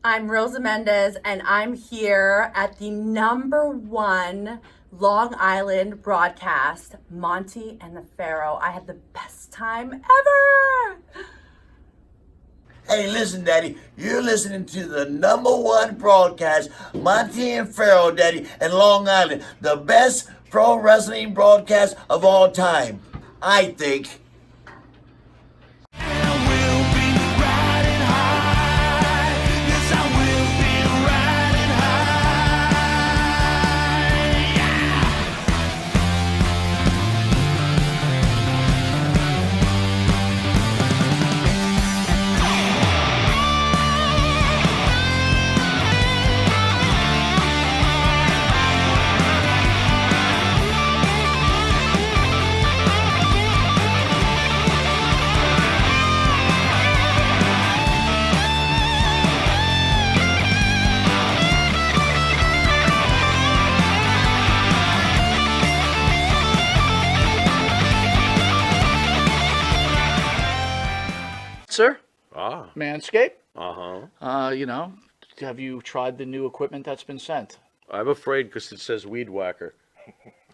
I'm Rosa Mendez, and I'm here at the #1 Long Island broadcast, Monty and the Pharaoh. I had the best time ever. Hey, listen, Daddy, you're listening to the #1 broadcast, Monty and Pharaoh, Daddy, and Long Island, the best pro wrestling broadcast of all time, I think. Sir, Ah, Manscaped. uh-huh. Have you tried the new equipment that's been sent? I'm afraid because it says weed whacker.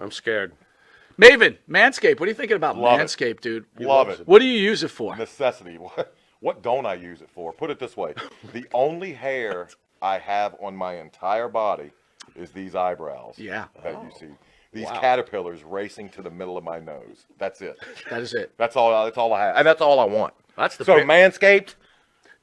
I'm scared. Maven, Manscaped. What are you thinking about Love it. Manscaped, dude? Love it. What do you use it for? Necessity. What don't I use it for? Put it this way. The only hair I have on my entire body is these eyebrows. Yeah. That you see. These Wow. caterpillars racing to the middle of my nose. That's it. That is it. That's all I have. And that's all I want. That's the So pick. Manscaped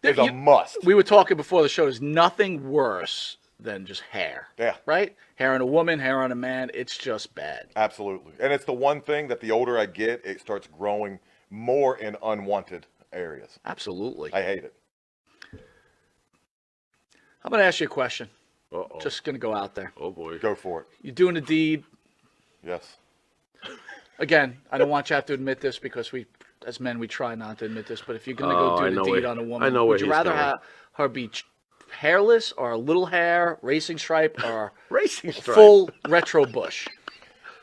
is a You- must. We were talking before the show. There's nothing worse than just hair. Yeah. Right? Hair on a woman, hair on a man. It's just bad. Absolutely. And it's the one thing that the older I get, it starts growing more in unwanted areas. Absolutely. I hate it. I'm going to ask you a question. Uh-oh. Just going to go out there. Oh, boy. Go for it. You're doing a deed. Yes. Again, I don't want you to have to admit this because we, as men, we try not to admit this. But if you're going to Oh, go I do the know deed where- on a woman, I know where would you he's rather going. have her be hairless or a little hair, racing stripe, or Racing stripe. full retro bush?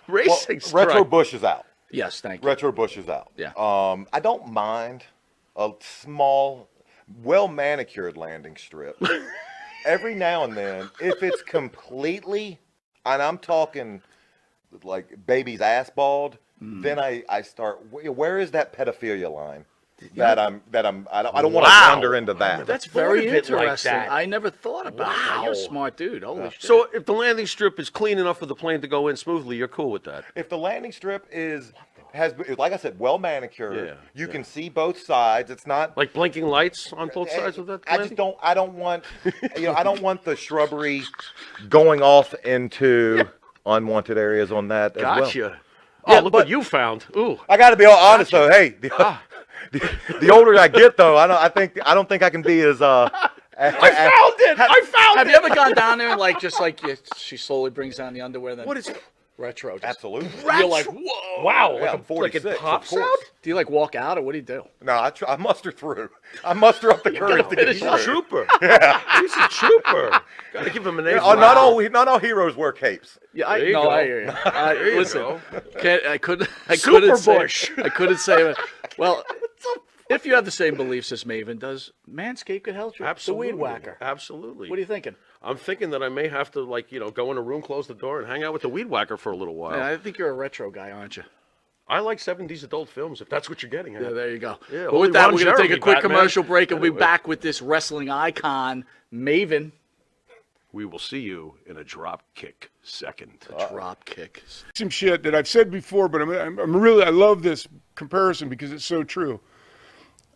Well, Racing stripe. Retro Bush is out. Yes, thank you. Retro Bush is out. Yeah. I don't mind a small, well manicured landing strip. Every now and then, if it's completely, and I'm talking like baby's ass bald, then I start. Where is that pedophilia line? I don't want to Wow. wander into that. That's thought very of it like interesting. that. I never thought about that. You're a Wow. smart dude. Holy shit. So if the landing strip is clean enough for the plane to go in smoothly, you're cool with that? If the landing strip has, like I said, well manicured, Yeah, you can see both sides. It's not Like blinking lights on both sides of that I landing? just don't. I don't want. I don't want the shrubbery going off into unwanted areas on that as well. Gotcha. Yeah, Oh, look but- what you found. Ooh. I got to be all honest though. Hey, the older I get though, I don't think I can be as I found it! I found have it! you ever gone down there and she slowly brings down the underwear? Then What is retro? Just, Absolutely. You're like, whoa. Wow, Yeah, I'm like 46. it of pops course. out? Do you like walk out or what do you do? No, I muster through. I muster up the courage to get He's through. a trooper. He's a trooper. Gotta give him an A. Oh, not all heroes wear capes. Yeah, There you go. I hear you. There you Listen, go. I couldn't Super say. Bush. I couldn't say. Well, if you have the same beliefs as Maven, does Manscaped could help you? Absolutely. The weed whacker. Absolutely. What are you thinking? I'm thinking that I may have to, go in a room, close the door, and hang out with the weed whacker for a little while. Yeah, I think you're a retro guy, aren't you? I like 70s adult films, if that's what you're getting at. Yeah, there you go. Yeah, But only with that, Ron we're going to take a Jeremy, quick Batman. commercial break and we'll be Anyway. back with this wrestling icon, Maven. We will see you in a drop kick second. Drop kick. Some shit that I've said before, but I love this comparison because it's so true.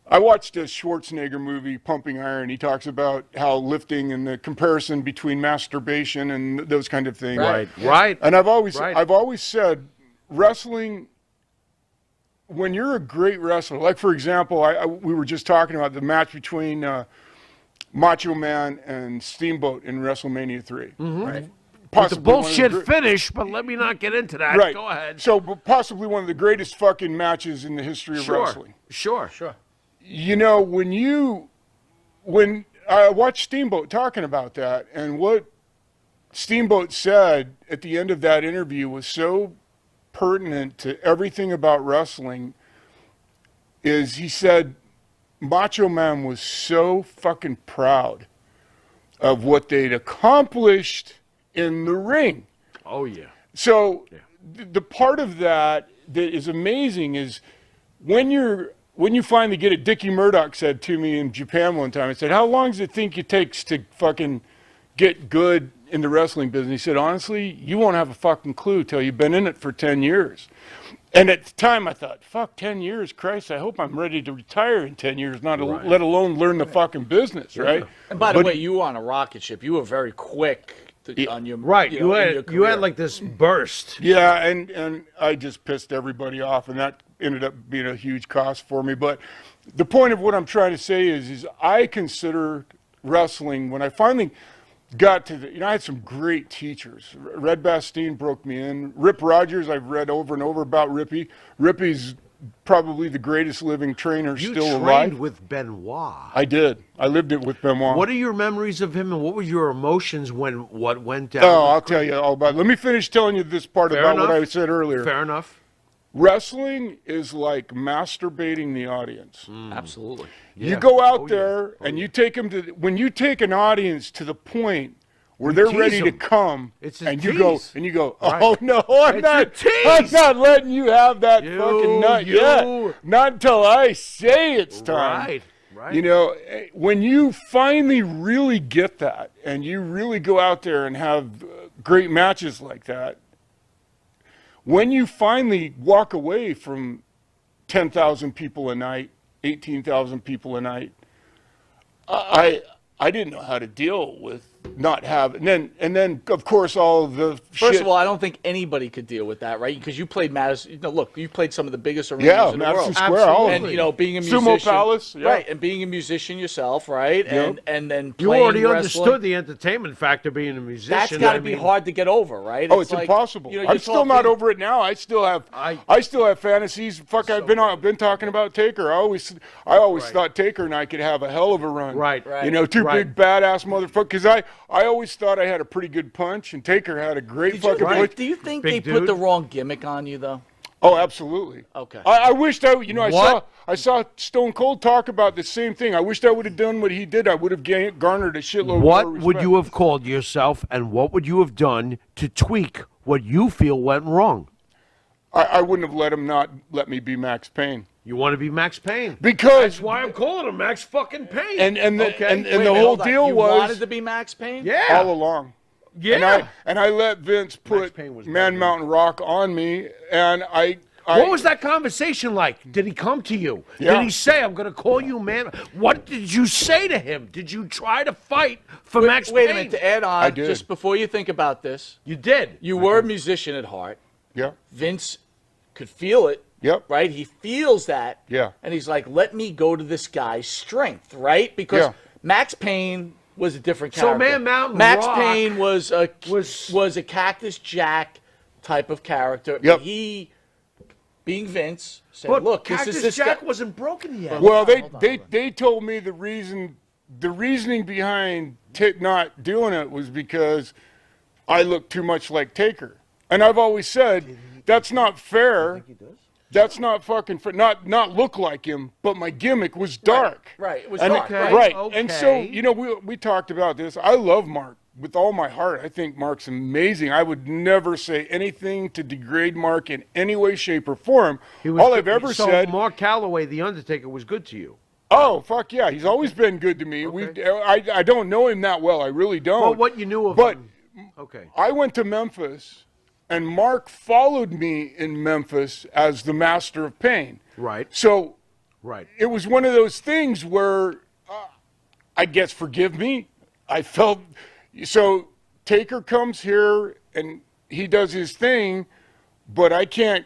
I watched a Schwarzenegger movie, Pumping Iron. He talks about how lifting and the comparison between masturbation and those kind of things. Right. And I've always Right. said, wrestling. When you're a great wrestler, like for example, we were just talking about the match between Macho Man and Steamboat in WrestleMania 3. Right? The Possibly one of bullshit gre- finish, but let me not get into that. Right. Go ahead. So, but possibly one of the greatest fucking matches in the history of wrestling. Sure. You know, when I watched Steamboat talking about that, and what Steamboat said at the end of that interview was so pertinent to everything about wrestling, is he said Macho Man was so fucking proud of what they'd accomplished in the ring. Oh, yeah. So the part of that is amazing is when you finally get it. Dickie Murdoch said to me in Japan one time, I said, how long does it think it takes to fucking get good in the wrestling business? He said, honestly, you won't have a fucking clue till you've been in it for 10 years. And at the time I thought, fuck, 10 years, Christ, I hope I'm ready to retire in 10 years, let alone learn the fucking business, right? And by the way, you were on a rocket ship. You were very quick on your Right. You, know, in your you career. had like this burst. Yeah, and I just pissed everybody off, and that ended up being a huge cost for me. But the point of what I'm trying to say is I consider wrestling, when I finally got to I had some great teachers. Red Bastien broke me in. Rip Rogers, I've read over and over about Rippy. Rippy's probably the greatest living trainer You still trained alive. with Benoit. I did. I lived it with Benoit. What are your memories of him, and what were your emotions when what went down? Oh, I'll tell you all about it. Let me finish telling you this part Fair about what enough. I said earlier. Fair enough. Wrestling is like masturbating the audience. Absolutely. You go out there and you take them to, when you take an audience to the point where they're tease ready to them. come, It's a and you go, tease. oh Right. no, I'm It's a not tease. letting you have that fucking nut yet. Not until I say it's time. Right. Right. You know, when you finally really get that, and you really go out there and have great matches like that, when you finally walk away from 10,000 people a night, 18,000 people a night, I didn't know how to deal with not having, and then of course all the First shit. of all, I don't think anybody could deal with that, right? Because you played Madison. Look, you played some of the biggest arenas Yeah, in the Madison world. Square, all of And them. being a Sumo musician, Palace, yeah. right? And being a musician yourself, right? Yep. And then You playing already wrestling. understood the entertainment factor being a musician. That's got to I be mean, hard to get over, right? Oh, it's like, impossible. you know, I'm you're still not talking- over it now. I still have fantasies. Fuck, I've been talking about Taker. I always thought Taker and I could have a hell of a run. Right. You know, two Right. big badass motherfuckers. Because I always thought I had a pretty good punch, and Taker had a great Did you fucking think, punch. do you think Big they put dude. the wrong gimmick on you though? Oh, absolutely. Okay. I wished I What? saw Stone Cold talk about the same thing. I wished I would have done what he did. I would have garnered a shitload What more would respect. you have called yourself, and what would you have done to tweak what you feel went wrong? I wouldn't have let him not let me be Max Payne. You want to be Max Payne. Because That's why I'm calling him Max fucking Payne. and the Okay. and Wait a the minute, whole hold on. deal you was wanted to be Max Payne. yeah. all along. Yeah. And I let Vince put Payne was Man better. Mountain Rock on me, and I What was that conversation like? Did he come to you? Yeah. Did he say, I'm going to call you man? What did you say to him? Did you try to fight for Max Wait a Payne? minute. To add I on, did. just before you think about this, You did. you were a musician at heart. Yeah. Vince could feel it. Yep. Right? He feels that. Yeah. And he's like, let me go to this guy's strength, right? Because Yeah. Max Payne was a different So character. Man Mountain Max Rock Payne was a was- a Cactus Jack type of character. Yep. He, being Vince, said, But look, Cactus this is this Jack guy. wasn't broken yet. Well, hold on. they told me the reasoning behind not doing it was because I look too much like Taker, and I've always said that's not fair. That's not fucking fair. Not look like him, but my gimmick was dark. Right, it was And- dark. Right. Okay. And so, you know, we talked about this. I love Mark with all my heart. I think Mark's amazing. I would never say anything to degrade Mark in any way, shape, or form. All I've ever so said. Mark Calloway, the Undertaker, was good to you. Oh, fuck yeah. He's always been good to me. I don't know him that well. I really don't. Well, what you knew of But him. Okay. I went to Memphis, and Mark followed me in Memphis as the Master of Pain. Right. So Right. it was one of those things where, I guess, forgive me, I felt, so Taker comes here and he does his thing, but I can't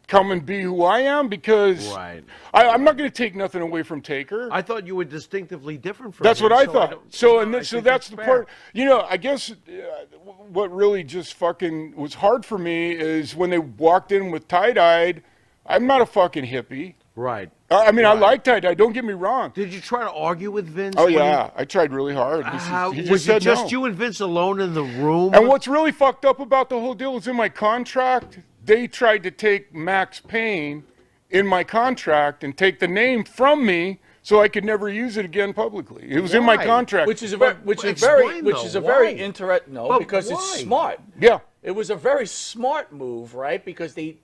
come and be who I am because Right. I'm not going to take nothing away from Taker. I thought you were distinctly different from That's him. what I so thought. don't- So I and then, think so that's the fair. part. You know, I guess what really just fucking was hard for me is when they walked in with tie-dyed. I'm not a fucking hippie. Right. I mean, I like tie-dye. Don't get me wrong. Did you try to argue with Vince? Oh when yeah, I tried really hard. He just was said it just no. you and Vince alone in the room? And what's really fucked up about the whole deal is in my contract, they tried to take Max Payne in my contract and take the name from me so I could never use it again publicly. It was in my Why? contract. Which is a explain, though, very why? interesting. No, But because why? it's smart. Yeah. It was a very smart move, right? Because They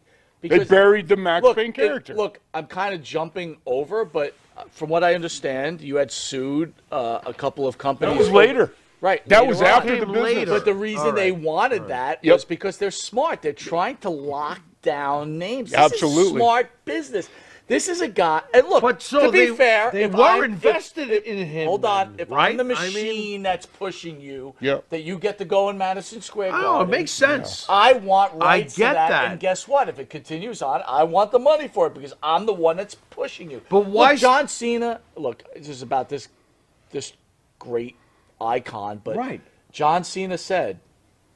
buried the Max Payne character. Look, I'm kind of jumping over, but from what I understand, you had sued a couple of companies. That was later. Right. That later was on. after the Came business. later. But the reason they wanted that Yep. was because they're smart. They're trying to lock down names. This Absolutely. is smart business. This is a guy. And look, But so to be they, fair, they if were I'm- invested if- in him. Hold on. then, If right? I'm the I machine mean, that's pushing you, Yep. that you get to go in Madison Square Garden. oh, it makes sense. I want I rights get to that, that. and guess what? If it continues on, I want the money for it because I'm the one that's pushing you. But why Look, John Cena? Look, this is about this great icon, but Right. John Cena said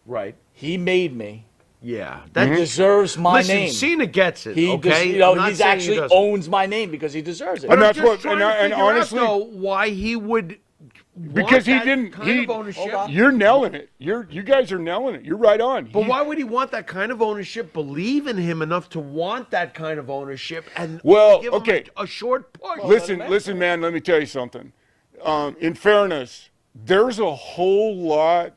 Right. he made me. Yeah. He That deserves my listen, name. Cena gets it. He, okay. you know, I'm not he's saying he actually doesn't. owns my name because he deserves it. And But I'm that's just what- trying and to figure honestly- out, though, why he would. Because he want that didn't- Kind he- of ownership. Hold on. You're nailing it. You guys are nailing it. You're right on. But why would he want that kind of ownership? Believe in him enough to want that kind of ownership and Well, give him okay. a short push. Listen, man. Let me tell you something. In fairness, there's a whole lot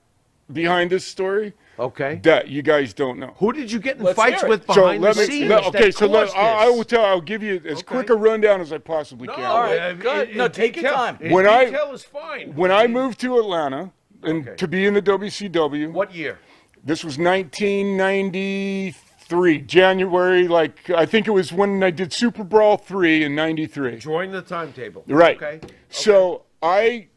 behind this story Okay. that you guys don't know. Who did you get in Let's fights hear it. with So behind the scenes? that I will caused tell. I'll give you as quick a rundown as I possibly this? can. All right, No, good. No, take your time. When I- detail is fine. When I moved to Atlanta and Okay. to be in the WCW, What year? this was 1993, January. Like I think it was when I did Super Brawl 3 in '93. Join the timetable. Right. Okay. So I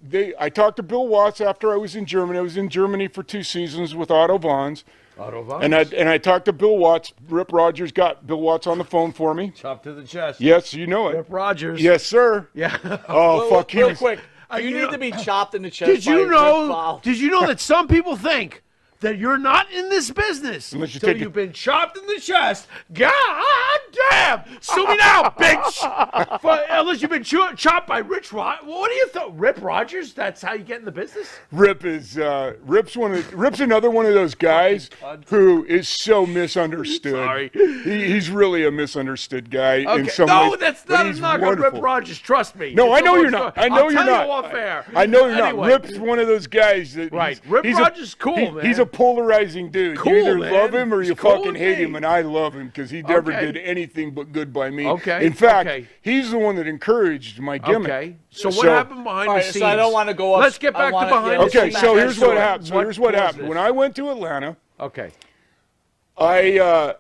talked to Bill Watts after I was in Germany. I was in Germany for 2 seasons with Otto Vons. Otto Vons. And I talked to Bill Watts. Rip Rogers got Bill Watts on the phone for me. Chop to the chest. Yes, you know it. Rip Rogers. Yes, sir. Yeah. Oh, fuck. He Real was, quick. You you need know- to be chopped in the chest. Did by you Rick know? Ball. Did you know that some people think that you're not in this business Unless you until take you've been chopped in the chest? God damn! Sue me now, bitch! Unless you've been chopped by Rich Rod. What do you think? Rip Rogers? That's how you get in the business? Rip's another one of those guys who is so misunderstood. Sorry. He's really a misunderstood guy in some no, ways. that's but not a he's knock on wonderful. Rip Rogers. Trust me. No, It's I know a you're long not. story. I know I'll you're tell not. You off air. I know you're Anyway. not. Rip's one of those guys that Right. he's- Rip he's Rogers is cool, man. He's a polarizing dude. Cool, you either man. love him or He's you cool fucking with hate me. him, and I love him because he never Okay. did anything but good by me. Okay, In fact, okay. he's the one that encouraged my gimmick. Okay. So what happened behind All the right, so scenes? I don't want to go up. Let's get I back to wanna- behind yeah, the let's Okay, get so back here's to what it. happened. So What here's what was happened. this? When I went to Atlanta, Okay. I